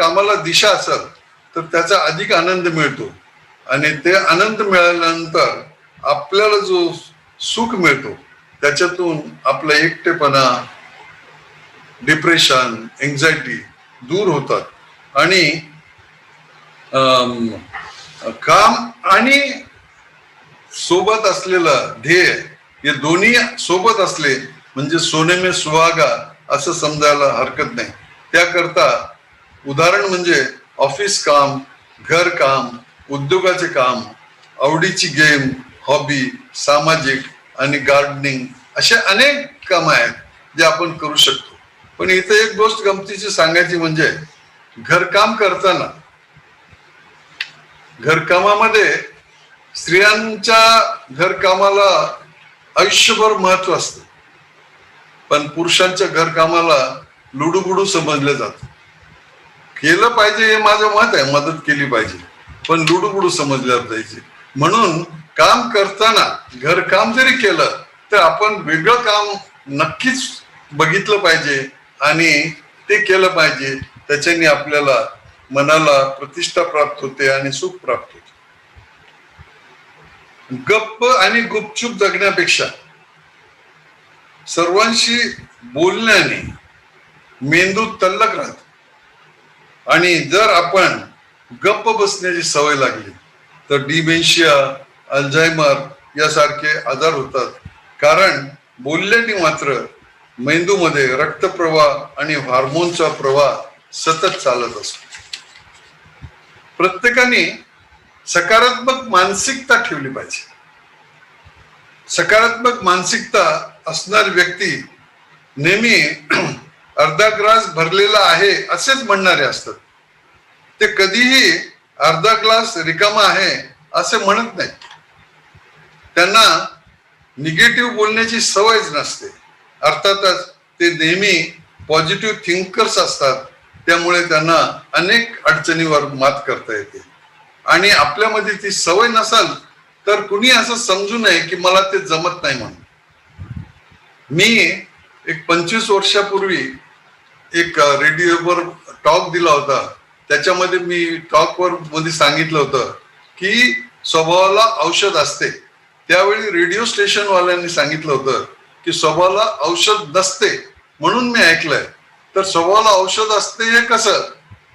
कामाला दिशा असेल तर त्याचा अधिक आनंद मिळतो आणि ते आनंद मिळाल्यानंतर आपल्याला जो सुख मिळतो त्याच्यातून आपला एकटेपणा, डिप्रेशन, एन्झायटी दूर होतात आणि काम आणि सोबत असलेलं ध्येय हे दोन्ही सोबत असले म्हणजे सोने में सुहागा असं समजायला हरकत नाही. त्याकरता उदाहरण म्हणजे ऑफिस काम, घर काम, उद्योगाचे काम, आवडीची गेम, हॉबी, सामाजिक आणि गार्डनिंग असे अनेक काम आहेत जे आपण करू शकतो. पण इथे एक गोष्ट गमतीची सांगायची म्हणजे घरकाम करताना घरकामामध्ये स्त्रियांच्या घरकामाला आयुष्यभर महत्व असतं, पण पुरुषांच्या घरकामाला लुडूबुडू समजले जातं. केलं पाहिजे हे माझं मत आहे, मदत केली पाहिजे, पण लुडूबुडू समजल्या जायचे. म्हणून काम करताना घरकाम जरी केलं तर आपण वेगळं काम नक्कीच बघितलं पाहिजे आणि ते केलं पाहिजे. त्याच्याने आपल्याला मनाला प्रतिष्ठा प्राप्त होते आणि सुख प्राप्त होते. गप्प आणि गुपचूप जगण्यापेक्षा सर्वांशी बोलण्याने मेंदू तल्लक राहतो आणि जर आपण गप्प बसण्याची सवय लागली तर डिमेन्शिया, अल्झायमर यासारखे आजार होतात. कारण बोलल्याने मात्र मेंदूमध्ये रक्तप्रवाह आणि हार्मोनचा प्रवाह सतत चालत असतो. प्रत्येकाने सकारात्मक मानसिकता ठेवली पाहिजे. सकारात्मक मानसिकता असणारी व्यक्ती नेहमी अर्धा ग्लास भरलेला आहे असेच म्हणणारे असतात. ते कधीही अर्धा ग्लास रिकामा आहे असे म्हणत नाही. त्यांना निगेटिव्ह बोलण्याची सवयच नसते. अर्थातच ते नेहमी पॉझिटिव्ह थिंकर्स असतात, त्यामुळे त्यांना अनेक अडचणीवर मात करता येते. आणि आपल्यामध्ये ती सवय नसेल तर कुणी असं समजू नये की मला ते जमत नाही म्हणून. मी एक 25 वर्षापूर्वी एक रेडिओवर टॉक दिला होता. त्याच्यामध्ये मी टॉकवर मध्ये सांगितलं होतं की स्वभावाला औषध असते. त्यावेळी रेडिओ स्टेशन वाल्यांनी सांगितलं होतं की स्वभावाला औषध नसते, म्हणून मी ऐकलंय. तर स्वभावाला औषध असते हे कसं?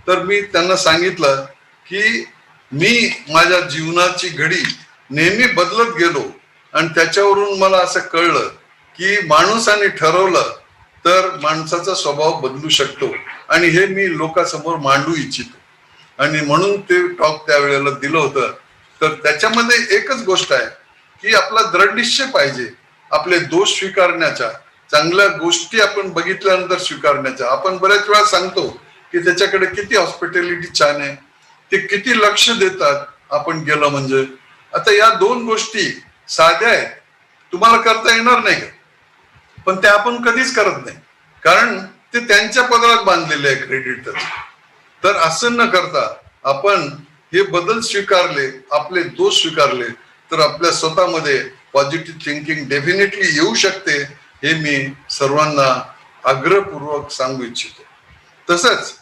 तर मी त्यांना सांगितलं की मी माझ्या जीवनाची घडी नेहमी बदलत गेलो आणि त्याच्यावरून मला असं कळलं की माणसाने ठरवलं तर माणसाचा स्वभाव बदलू शकतो आणि हे मी लोकांसमोर मांडू इच्छितो आणि म्हणून ते टॉक त्यावेळेला दिलं होतं. तर त्याच्यामध्ये एकच गोष्ट आहे की आपला दृढ निश्चय पाहिजे आपले दोष स्वीकारण्याचा, चांगल्या गोष्टी आपण बघितल्यानंतर स्वीकारण्याचा. आपण बऱ्याच वेळा सांगतो की त्याच्याकडे किती हॉस्पिटॅलिटी छान आहे, ते किती लक्ष देतात आपण गेलो म्हणजे. आता या दोन गोष्टी साध्या आहेत, तुम्हाला करता येणार नाही का? पण ते आपण कधीच करत नाही, कारण ते त्यांच्या पदरात बांधलेले आहे क्रेडिट. तर असं न करता आपण हे बदल स्वीकारले, आपले दोष स्वीकारले तर आपल्या स्वतःमध्ये पॉझिटिव्ह थिंकिंग डेफिनेटली येऊ शकते. हे मी सर्वांना आग्रहपूर्वक सांगू इच्छितो. तसंच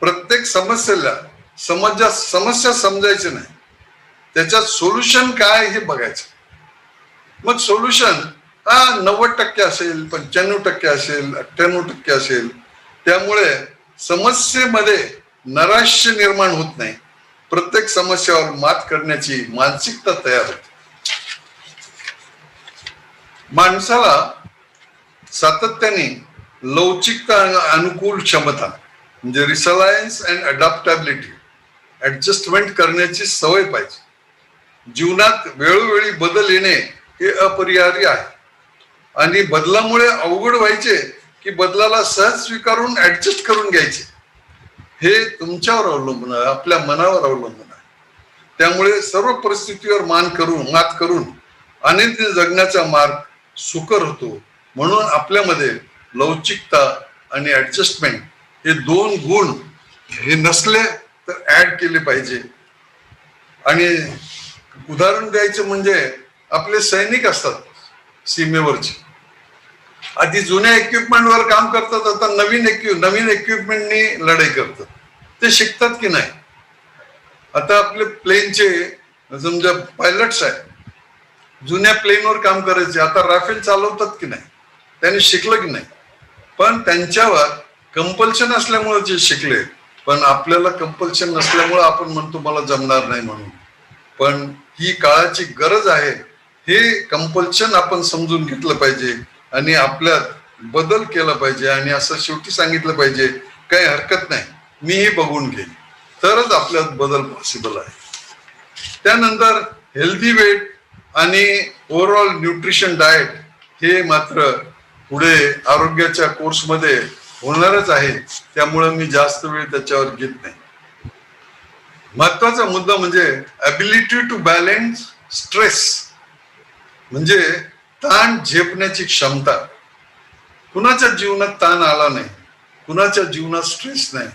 प्रत्येक समस्या समजायचे नाही, त्याच्यात सोल्युशन काय हे बघायचं. मग सोल्युशन हा 90% असेल, 95% असेल, 98% असेल. त्यामुळे समस्येमध्ये नैराश्य निर्माण होत नाही. प्रत्येक समस्यावर मात करण्याची मानसिकता तयार होते. माणसाला सातत्याने लवचिकता, अनुकूल क्षमता म्हणजे रिसलायन्स अँड अडॅप्टॅबिलिटी, ऍडजस्टमेंट करण्याची सवय पाहिजे. जीवनात वेळोवेळी बदल येणे हे अपरिहार्य आहे आणि बदलामुळे अवघड व्हायचे की बदलाला सहज स्वीकारून ऍडजस्ट करून घ्यायचे, हे तुमच्यावर अवलंबून आहे, आपल्या मनावर अवलंबून आहे. त्यामुळे सर्व परिस्थितीवर मात करून आनंदी जगण्याचा मार्ग सुकर होतो. म्हणून आपल्यामध्ये लवचिकता आणि ऍडजस्टमेंट हे दोन गुण हे नसले तर ऍड केले पाहिजे. आणि उदाहरण द्यायचं म्हणजे आपले सैनिक असतात सीमेवरचे, आधी जुन्या इक्विपमेंटवर काम करतात, आता नवीन इक्विपमेंटनी लढाई करतात. ते शिकतात की नाही. आता आपले प्लेनचे समजा पायलट्स आहे, जुन्या प्लेनवर काम करायचे, आता राफेल चालवतात की नाही, त्यांनी शिकलं की नाही. पण त्यांच्यावर कंपल्शन असल्यामुळे जे शिकले, पण आपल्याला कंपल्शन नसल्यामुळे आपण म्हणतो मला जमणार नाही म्हणून. पण ही काळाची गरज आहे. हे कंपल्शन आपण समजून घेतलं पाहिजे आणि आपल्यात बदल केला पाहिजे आणि असं शेवटी सांगितलं पाहिजे काही हरकत नाही, मी हे बघून घेईन, तरच आपल्यात बदल पॉसिबल आहे. त्यानंतर हेल्दी वेट आणि ओव्हरऑल न्यूट्रिशन डाएट हे मात्र पुढे आरोग्याच्या कोर्समध्ये होणारच आहे, त्यामुळे मी जास्त वेळ त्याच्यावर घेत नाही. महत्वाचा मुद्दा म्हणजे ॲबिलिटी टू बॅलन्स स्ट्रेस, म्हणजे ताण झेपण्याची क्षमता. कुणाच्या जीवनात ताण आला नाही, कुणाच्या जीवनात स्ट्रेस नाही.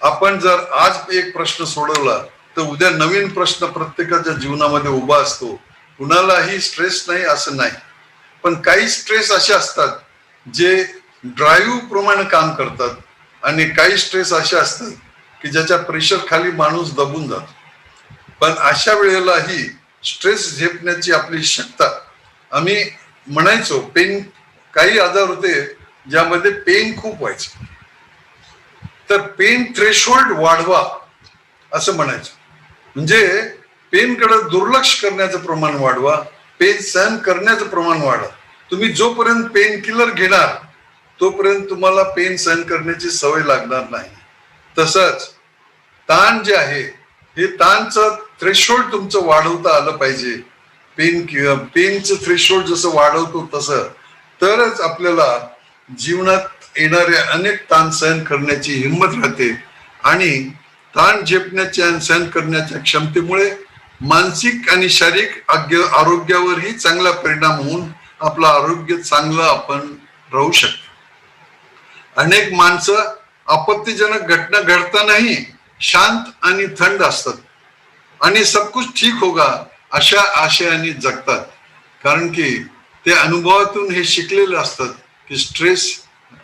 आपण जर आज एक प्रश्न सोडवला तर उद्या नवीन प्रश्न प्रत्येकाच्या जीवनामध्ये उभा असतो. कुणालाही स्ट्रेस नाही असं नाही, पण काही स्ट्रेस असे असतात जे ड्राईव्ह प्रमाणे काम करतात आणि काही स्ट्रेस असे असतात की ज्याच्या प्रेशर खाली माणूस दबून जातो. पण अशा वेळेलाही स्ट्रेस झेपण्याची आपली क्षमता, आम्ही म्हणायचो पेन, काही आजार होते ज्यामध्ये पेन खूप व्हायचं, तर पेन थ्रेशोल्ड वाढवा असं म्हणायचं. म्हणजे पेनकडे दुर्लक्ष करण्याचं प्रमाण वाढवा, पेन सहन करण्याचं प्रमाण वाढवा. तुम्ही जोपर्यंत पेन किलर घेणार तोपर्यंत तुम्हाला पेन सहन करण्याची सवय लागणार नाही. तसंच ताण जे आहे, हे ताणचं थ्रेशोल्ड तुमचं वाढवता आलं पाहिजे. पेनचं थ्रेशोल्ड जसं वाढवतो तसं, तरच आपल्याला जीवनात येणारे अनेक ताण सहन करण्याची हिंमत राहते आणि ताण झेपण्याच्या आणि सहन करण्याच्या क्षमतेमुळे मानसिक आणि शारीरिक आरोग्यावरही चांगला परिणाम होऊन आपलं आरोग्य चांगलं आपण राहू शकतो. अनेक माणसं आपत्तीजनक घटना घडतानाही शांत आणि थंड असतात आणि सब कुछ ठीक होगा अशा आशयाने जगतात, कारण की ते अनुभवातून हे शिकलेले असतात की स्ट्रेस,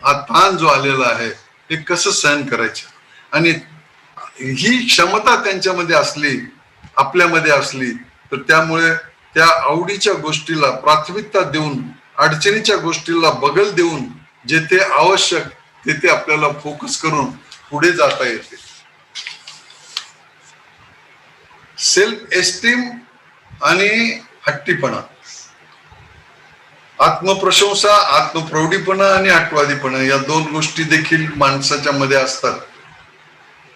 ताण जो आलेला आहे ते कसं सहन करायचं. आणि ही क्षमता त्यांच्यामध्ये असली, आपल्यामध्ये असली, तर त्यामुळे त्या आवडीच्या गोष्टीला प्राथमिकता देऊन, अडचणीच्या गोष्टीला बगल देऊन, जेथे आवश्यक तेथे आपल्याला फोकस करून पुढे जाता येते. सेल्फ एस्टीम आणि हट्टीपणा, आत्मप्रशंसा, आत्मप्रौढीपणा आणि हटवादीपणा या दोन गोष्टी देखील माणसाच्या मध्ये असतात.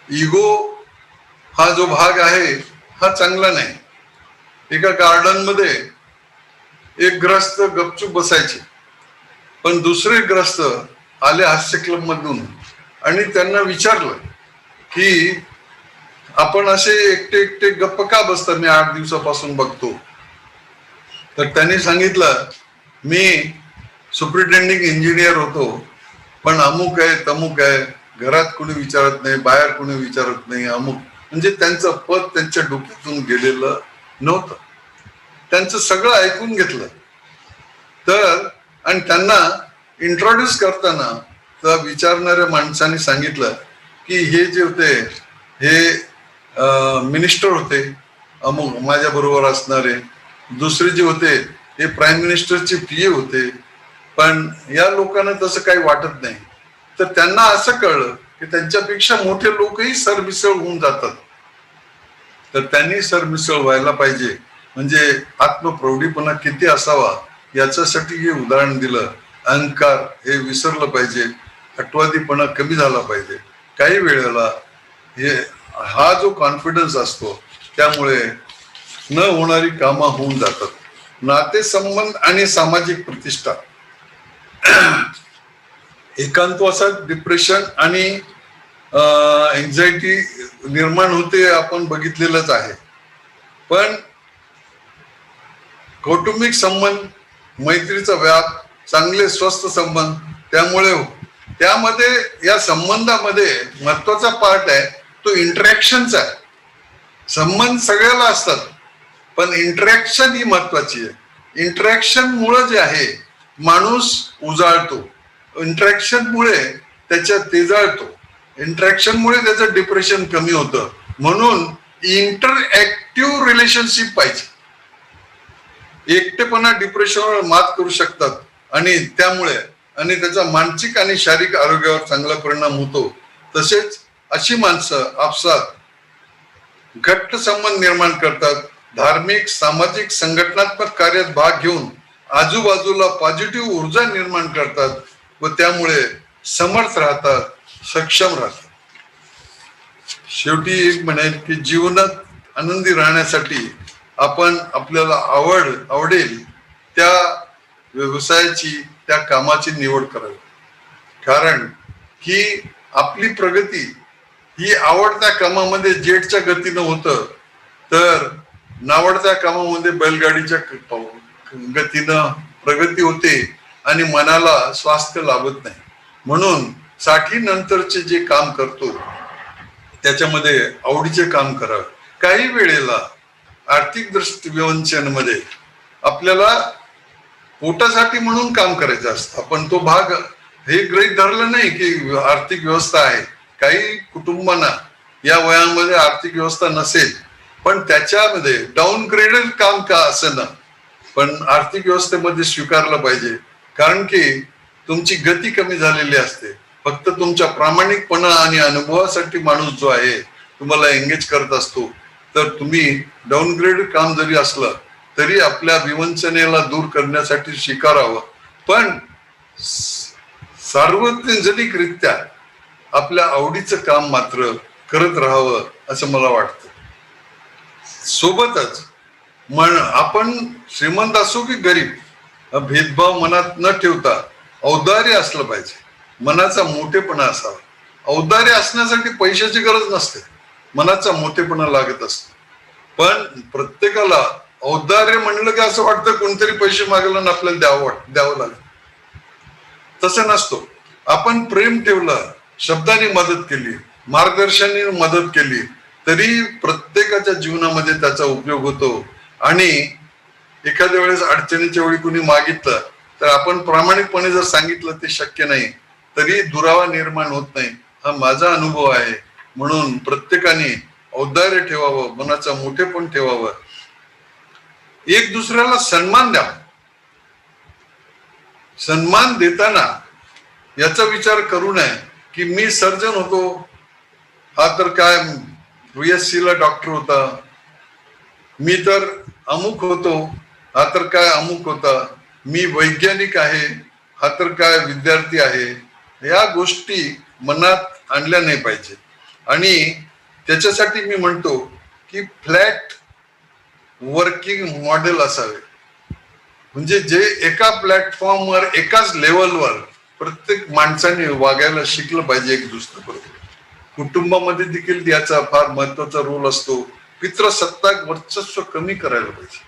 इगो हा जो भाग आहे हा चांगला नाही. एका गार्डन मध्ये एक ग्रस्त गपचूप बसायचे, पण दुसरे ग्रस्त आले हास्य क्लब मधून आणि त्यांना विचारलं की आपण असे एकटे एकटे गप्प का बसता, मी 8 दिवसापासून बघतो. तर त्यांनी सांगितलं, मी सुपरिटेंडिंग इंजिनियर होतो, पण अमुक आहे तमुक आहे, घरात कोणी विचारत नाही, बाहेर कोणी विचारत नाही, अमुक. म्हणजे त्यांचं पद त्यांच्या डोक्यातून गेलेलं नव्हतं. त्यांचं सगळं ऐकून घेतलं. तर आणि त्यांना इंट्रोड्यूस करताना त्या विचारणाऱ्या माणसाने सांगितलं की हे जे होते हे मिनिस्टर होते, अमुक माझ्या बरोबर असणारे. दुसरे जे होते हे प्राईम मिनिस्टरचे पीए होते. पण या लोकांना तसं काही वाटत नाही. तर त्यांना असं कळलं की त्यांच्यापेक्षा मोठे लोकही सरमिसळ होऊन जातात. तर त्यांनी सरमिसळ व्हायला पाहिजे. म्हणजे आत्मप्रौढीपणा किती असावा याच्यासाठी हे उदाहरण दिलं. अहंकार हे विसरलं पाहिजे, हटवादीपणा कमी झाला पाहिजे. काही वेळेला हा जो कॉन्फिडन्स असतो त्यामुळे न होणारी कामं होऊन जातात. नातेसंबंध आणि सामाजिक प्रतिष्ठा, एकांतवासात डिप्रेशन आणि एन्झायटी निर्माण होते, आपण बघितलेलंच आहे. पण कौटुंबिक संबंध, मैत्रीचा व्याप, चांगले स्वस्थ संबंध, त्यामध्ये या संबंधामध्ये महत्वाचा पार्ट आहे तो इंटरॅक्शनचा आहे. संबंध सगळ्याला असतात, पण इंटरॅक्शन ही महत्वाची आहे. इंटरॅक्शन मुळे जे आहे माणूस उजाळतो, इंटरॅक्शनमुळे त्याच्या तेजाळतो, इंटरॅक्शनमुळे त्याचं डिप्रेशन कमी होतं. म्हणून इंटरॅक्टिव्ह रिलेशनशिप पाहिजे. एकटेपणा डिप्रेशनवर मात करू शकतात आणि त्यामुळे आणि त्याचा मानसिक आणि शारीरिक आरोग्यावर चांगला परिणाम होतो. तसेच अशी माणसं आपसात घट्ट संबंध निर्माण करतात, धार्मिक सामाजिक संघटनात्मक कार्यात भाग घेऊन आजूबाजूला पॉझिटिव्ह ऊर्जा निर्माण करतात व त्यामुळे समर्थ राहतात, सक्षम राहतात. शेवटी एक म्हणेल की जीवनात आनंदी राहण्यासाठी आपण आपल्याला आवडेल त्या व्यवसायाची, त्या कामाची निवड करावी. कारण की आपली प्रगती ही आवडत्या कामामध्ये जेटच्या गतीनं होतं, तर नावडत्या कामामध्ये बैलगाडीच्या गतीनं प्रगती होते आणि मनाला स्वास्थ्य लाभत नाही. म्हणून 60 नंतरचे जे काम करतो त्याच्यामध्ये आवडीचे काम करावे. काही वेळेला आर्थिक दृष्टिविवंचनमध्ये आपल्याला पोटासाठी म्हणून काम करायचं असतं. आपण तो भाग हे गृहीत धरलं नाही की आर्थिक व्यवस्था आहे. काही कुटुंबांना या वयामध्ये आर्थिक व्यवस्था नसेल, पण त्याच्यामध्ये डाऊनग्रेडेड काम का असेना, पण आर्थिक व्यवस्थेमध्ये स्वीकारलं पाहिजे. कारण की तुमची गती कमी झालेली असते. फक्त तुमच्या प्रामाणिकपणा आणि अनुभवासाठी माणूस जो आहे तुम्हाला एंगेज करत असतो. तर तुम्ही डाऊनग्रेड काम जरी असलं तरी आपल्या विवंचनेला दूर करण्यासाठी स्वीकारावं, पण सार्वजनिकरित्या आपल्या आवडीचं काम मात्र करत राहावं असं मला वाटतं. सोबतच आपण श्रीमंत असो की गरीब भेदभाव मनात न ठेवता औदार्य असलं पाहिजे. मनाचा मोठेपणा असावा. औदार्य असण्यासाठी पैशाची गरज नसते, मनाचा मोठेपणा लागत असतो. पण प्रत्येकाला औदार्य म्हणलं की असं वाटतं कोणतरी पैसे मागला आणि आपल्याला द्यावं लागलं. तसं नसतो. आपण प्रेम ठेवलं, शब्दाने मदत केली, मार्गदर्शनाने मदत केली तरी प्रत्येकाच्या जीवनामध्ये त्याचा उपयोग होतो. आणि एखाद्या वेळेस अडचणीच्या वेळी कुणी मागितलं तर आपण प्रामाणिकपणे जर सांगितलं ते शक्य नाही तरी दुरावा निर्माण होत नाही. हा माझा अनुभव आहे. म्हणून प्रत्येकाने औदार्य ठेवावं, मनाचा मोठेपण ठेवावं, एक दुसऱ्याला सन्मान द्यावा. सन्मान देताना याचा विचार करू नये की मी सर्जन होतो, हा तर काय BSc ला डॉक्टर होता, मी तर अमुक होतो, हा तर काय अमुक होता, मी वैज्ञानिक आहे, हा तर काय विद्यार्थी आहे. या गोष्टी मनात आणल्या नाही पाहिजे. आणि त्याच्यासाठी मी म्हणतो की फ्लॅट वर्किंग मॉडेल असावे. म्हणजे जे एका प्लॅटफॉर्मवर एकाच लेवलवर प्रत्येक माणसाने वागायला शिकलं पाहिजे एक दुसऱ्याबरोबर. कुटुंबामध्ये देखील याचा फार महत्वाचा रोल असतो. पितृसत्ताक वर्चस्व कमी करायला पाहिजे.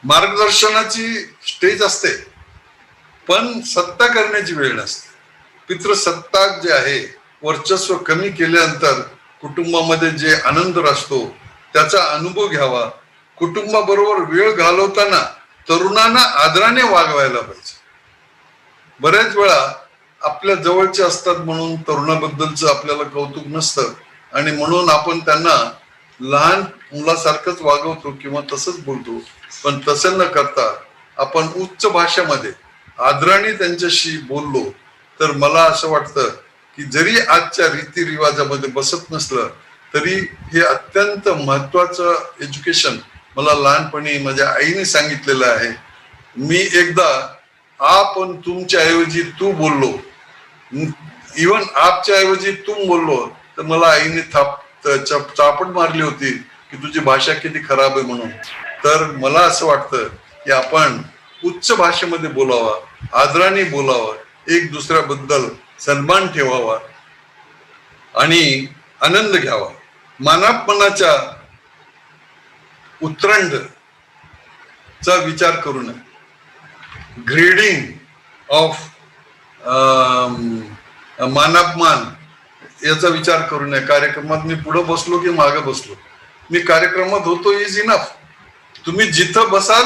मार्गदर्शनाची स्टेज असते पण सत्ता करण्याची वेळ नसते. पितृसत्ताक जे आहे वर्चस्व कमी केल्यानंतर कुटुंबामध्ये जे आनंद असतो त्याचा अनुभव घ्यावा. कुटुंबाबरोबर वेळ घालवताना तरुणांना आदराने वागवायला पाहिजे. बऱ्याच वेळा आपल्या जवळचे असतात म्हणून तरुणाबद्दलचं आपल्याला कौतुक नसतं आणि म्हणून आपण त्यांना लहान मुलासारखंच वागवतो किंवा तसंच बोलतो. पण तसं न करता आपण उच्च भाषेमध्ये आदराने त्यांच्याशी बोललो तर मला असं वाटतं की जरी आजच्या रीतिरिवाजामध्ये बसत नसलं तरी हे अत्यंत महत्वाचं एज्युकेशन मला लहानपणी माझ्या आईने सांगितलेलं आहे. मी एकदा आपण तुमच्या ऐवजी तू बोललो, इवन आपच्या ऐवजी तुम बोललो तर मला आईने चापट मारली होती की तुझी भाषा किती खराब आहे म्हणून. तर मला असं वाटतं की आपण उच्च भाषेमध्ये बोलावा, आदराने बोलावा, एक दुसऱ्याबद्दल सन्मान ठेवावा आणि आनंद घ्यावा. मानापमानाच्या उतरंड चा विचार करू नये. ग्रेडिंग ऑफ मानापमान याचा विचार करू नये. कार्यक्रमात मी पुढे बसलो की मागे बसलो, मी कार्यक्रमात होतो इज इनफ. तुम्ही जिथं बसाल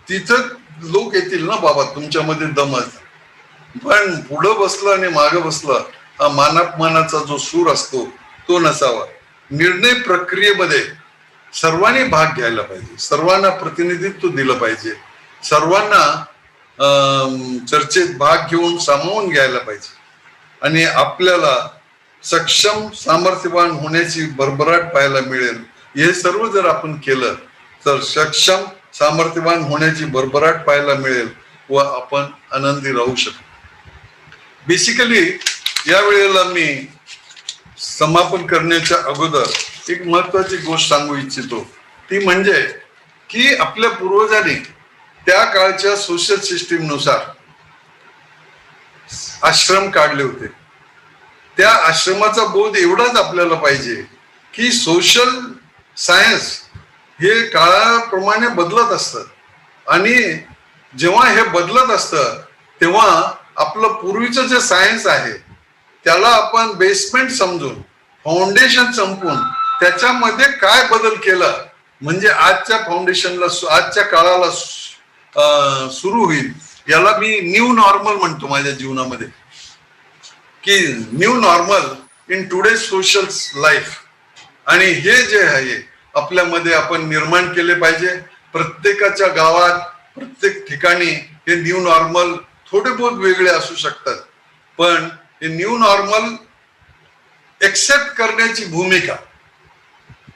तिथं लोक येतील ना बाबा तुमच्यामध्ये दमच, पण पुढं बसलं आणि मागं बसलं हा मानापमानाचा जो सूर असतो तो नसावा. निर्णय प्रक्रियेमध्ये सर्वांनी भाग घ्यायला पाहिजे, सर्वांना प्रतिनिधित्व दिलं पाहिजे, सर्वांना चर्चेत भाग घेऊन सामावून घ्यायला पाहिजे आणि आपल्याला सक्षम सामर्थ्यवान होण्याची भरभराट पाहायला मिळेल. हे सर्व जर आपण केलं तर सक्षम सामर्थ्यवान होण्याची भरभराट पाहायला मिळेल व आपण आनंदी राहू शकतो. बेसिकली या वेळेला मी समापन करण्याच्या अगोदर एक महत्वाची गोष्ट सांगू इच्छितो, ती म्हणजे की आपल्या पूर्वजांनी त्या काळच्या सोशल सिस्टीम नुसार आश्रम काढले होते. त्या आश्रमाचा बोध एवढाच आपल्याला पाहिजे की सोशल सायन्स हे काळाप्रमाणे बदलत असतं आणि जेव्हा हे बदलत असतं तेव्हा आपलं पूर्वीचं जे सायन्स आहे त्याला आपण बेसमेंट समजून फाउंडेशन संपून त्याच्यामध्ये काय बदल केला म्हणजे आजच्या फाउंडेशनला आजच्या काळाला सुरू होईल, याला मी न्यू नॉर्मल म्हणतो माझ्या जीवनामध्ये, की new normal in today social life. आणि हे जे आहे आपल्यामध्ये आपण निर्माण केले पाहिजे. प्रत्येकाच्या गावात प्रत्येक ठिकाणी हे न्यू नॉर्मल थोडे बहुत वेगळे असू शकतात, पण हे न्यू नॉर्मल एक्सेप्ट करण्याची भूमिका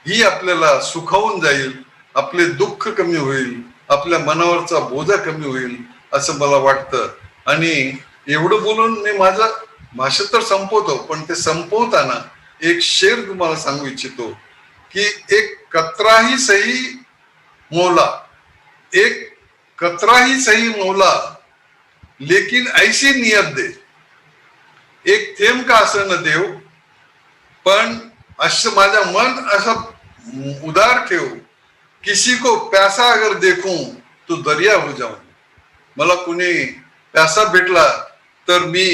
ही आपल्याला सुखावून जाईल, आपले दुःख कमी होईल, आपल्या मनावरचा बोजा कमी होईल असं मला वाटतं. आणि एवढं बोलून मी माझं भाषण तर संपवतो, पण ते संपवताना एक शेर तुम्हाला सांगू इच्छितो की एक कतरा ही सही मौला, एक कतरा ही सही मौला लेकिन ऐसी नियत दे, एक थेंब का असं न देव पण असं माझं मन असं उदार ठेव, किसी को प्यासा अगर देखूं तो दर्या हो जाऊं. मला कुणी प्यासा भेटला तर मी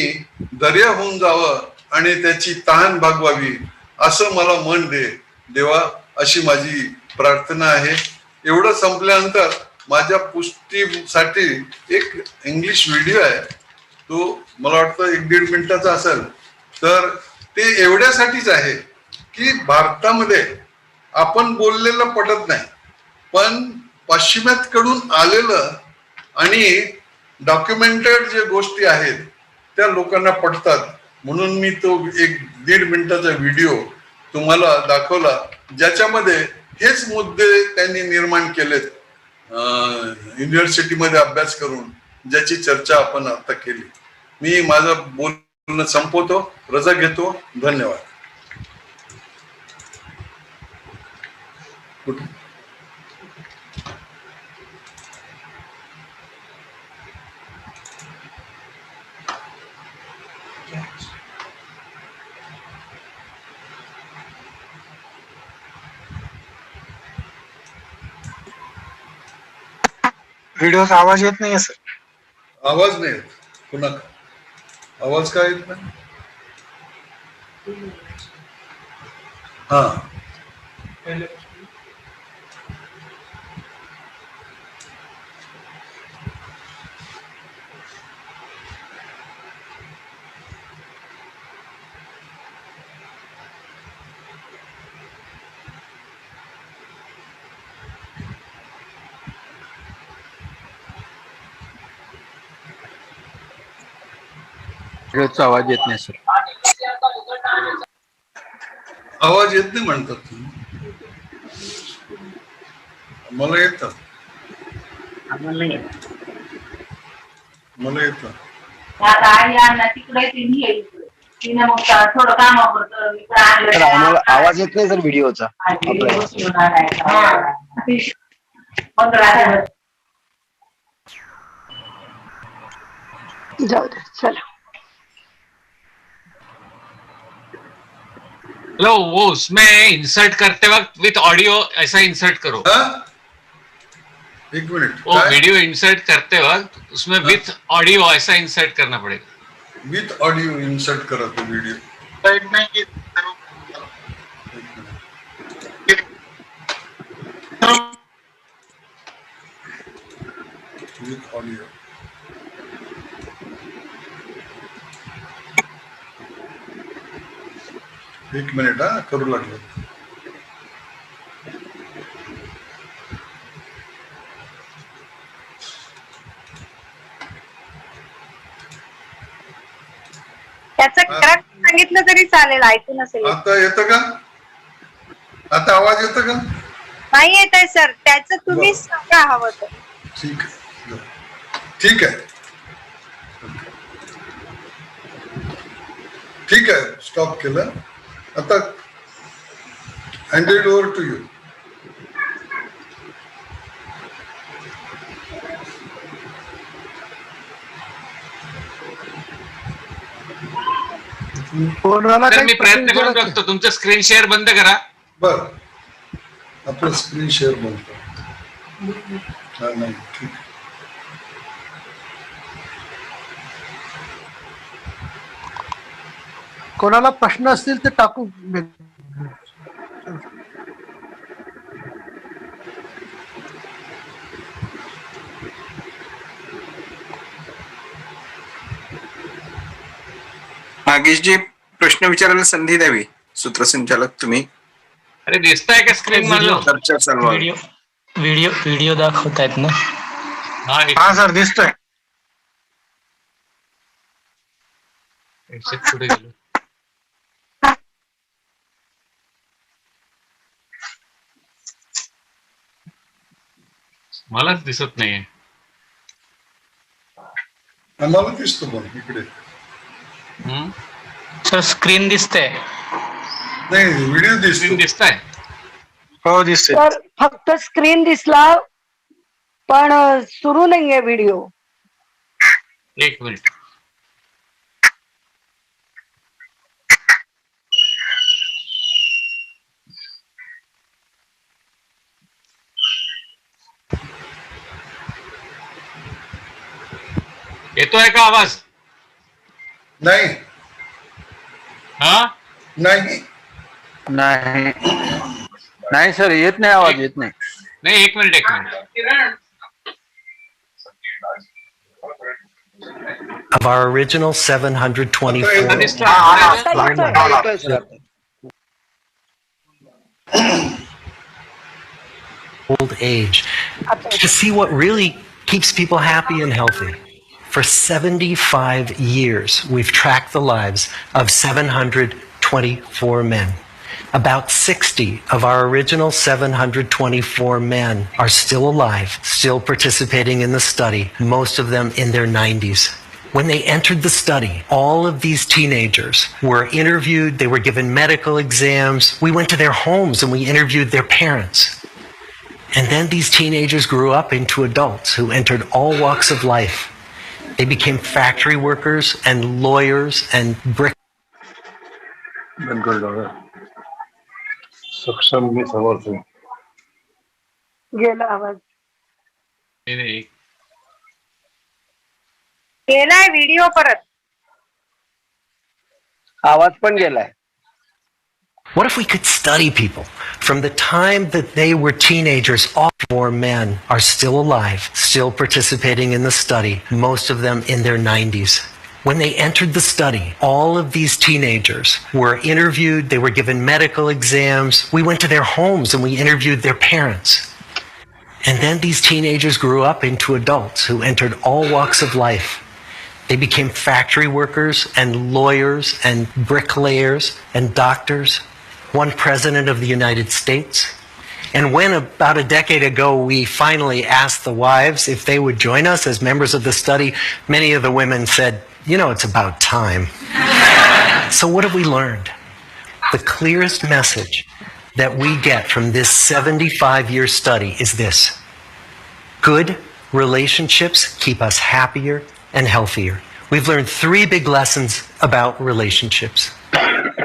दर्या होऊन जावं आणि त्याची तहान भागवावी असं मला मन दे देवा, अशी माझी प्रार्थना आहे. एवढं संपल्यानंतर माझ्या पुष्टीसाठी एक इंग्लिश व्हिडिओ आहे, तो मला वाटतं 1-1.5 मिनिटाचा असेल. तर ते एवढ्यासाठीच आहे की भारतामध्ये आपण बोललेलं पटत नाही, पण पाश्चिमात्याकडून आलेलं आणि डॉक्युमेंटेड जे गोष्टी आहेत त्या लोकांना पटतात. म्हणून मी तो 1-1.5 मिनिटाचा व्हिडिओ तुम्हाला दाखवला, ज्याच्यामध्ये हेच मुद्दे त्यांनी निर्माण केलेत युनिव्हर्सिटीमध्ये अभ्यास करून, ज्याची चर्चा आपण आता केली. मी माझं बोलणं संपवतो, रजा घेतो. धन्यवाद. व्हिडिओचा आवाज येत नाहीये सर. आवाज नाही येत. पुन्हा आवाज काय येत नाही? हा, व्हिडिओचा आवाज येत नाही सर. आवाज येत नाही म्हणतात तुम्ही. मला येतं, मला येतं. आता आई अण्णा तिकडे तिने मग थोडं काम तर आम्हाला आवाज येत नाही सर व्हिडिओचा. जाऊ दे चला. हेलो, वो उसमें इंसर्ट करते वक्त विथ ऑडियो ऐसा इंसर्ट करो. एक मिनिट, वो वीडियो इंसर्ट करते वक्त उसमें विथ ऑडियो ऐसा इंसर्ट करना पड़ेगा. विथ ऑडिओ इन्सर्ट करा तो व्हिडिओ. With audio. एक मिनिट हा, करू लागलो. त्याचं करेक्ट सांगितलं तरी चालेल, ऐकू नसेल येत. आता येतं का? आता आवाज येतं का? नाही येत आहे सर, त्याचं तुम्हीच सांगा हवं तर. ठीक आहे, ठीक आहे, ठीक आहे. स्टॉप केलं. आता हँडेड ओव्हर टू यू. तर मी प्रयत्न करून बघतो. तुमचं स्क्रीन शेअर बंद करा. बर, आपलं स्क्रीन शेअर बनतो. हा, नाही, ठीक आहे. कोणाला प्रश्न असतील तर टाकू. नागेशजी, प्रश्न विचारायला संधी द्यावी. सूत्रसंचालक तुम्ही. अरे दिसताय का स्क्रीन मला? चर्चा चालू आहे. व्हिडिओ दाखवतायत ना? हा, हा सर, दिसतोय. पुढे गेलो. मलाच दिसत नाहीये. आम्हाला दिसतो पण इकडे. सर स्क्रीन दिसते. नाही, व्हिडिओ दिसतो. स्क्रीन दिसताय? हो, दिसतोय. तर फक्त स्क्रीन दिसला पण सुरू नाहीये व्हिडिओ. एक मिनिट. येतोय का आवाज? नाही, हा, नाही, नाही नाही सर, येत नाही आवाज, येत नाही. नाही, एक मिनिट. Of our original 724 दिसतोय? old age to see what really keeps people happy and healthy. For 75 years, we've tracked the lives of 724 men. About 60 of our original 724 men are still alive, still participating in the study, most of them in their 90s. When they entered the study, all of these teenagers were interviewed, they were given medical exams, we went to their homes and we interviewed their parents. And then these teenagers grew up into adults who entered all walks of life. They became factory workers and lawyers and brick. गेला आवाज. नाही. गेलाय video परत. आवाज पण गेलाय. What if we could study people from the time that they were teenagers? All four men are still alive, still participating in the study, most of them in their 90s. When they entered the study, all of these teenagers were interviewed, they were given medical exams, we went to their homes and we interviewed their parents. And then these teenagers grew up into adults who entered all walks of life. They became factory workers and lawyers and bricklayers and doctors. One president of the United States. And when about a decade ago we finally asked the wives if they would join us as members of the study, many of the women said, you know, it's about time. So what have we learned? The clearest message that we get from this 75-year study is this: good relationships keep us happier and healthier. We've learned three big lessons about relationships.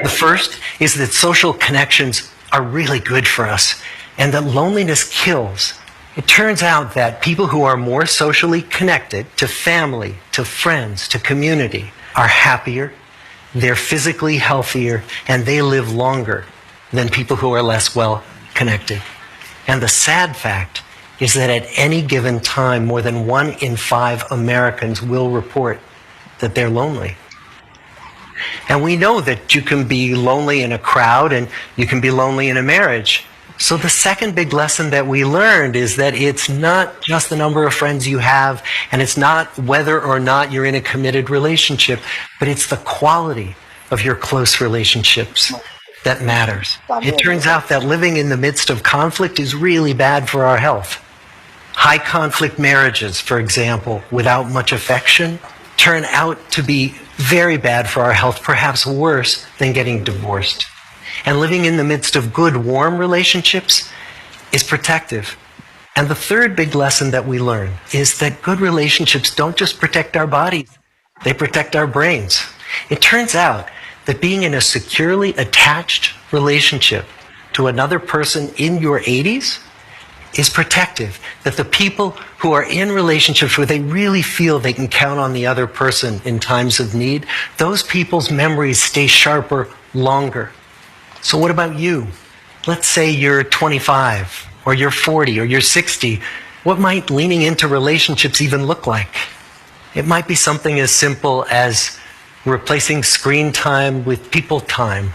The first is that social connections are really good for us and that loneliness kills. It turns out that people who are more socially connected to family, to friends, to community are happier, they're physically healthier, and they live longer than people who are less well connected. And the sad fact is that at any given time, more than 1 in 5 Americans will report that they're lonely. And we know that you can be lonely in a crowd and you can be lonely in a marriage. So the second big lesson that we learned is that it's not just the number of friends you have, and it's not whether or not you're in a committed relationship, but it's the quality of your close relationships that matters. It turns out that living in the midst of conflict is really bad for our health. High conflict marriages, for example, without much affection, turn out to be very bad for our health, perhaps worse than getting divorced. And living in the midst of good, warm relationships is protective. And the third big lesson that we learn is that good relationships don't just protect our bodies, they protect our brains. It turns out that being in a securely attached relationship to another person in your 80s is protective. That the people who are in relationships where they really feel they can count on the other person in times of need, those people's memories stay sharper longer. So what about you? Let's say you're 25, or you're 40, or you're 60. What might leaning into relationships even look like? It might be something as simple as replacing screen time with people time,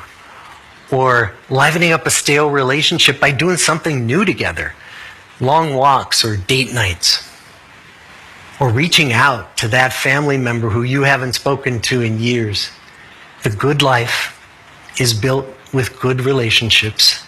or livening up a stale relationship by doing something new together, long walks or date nights, or reaching out to that family member who you haven't spoken to in years. The good life is built with good relationships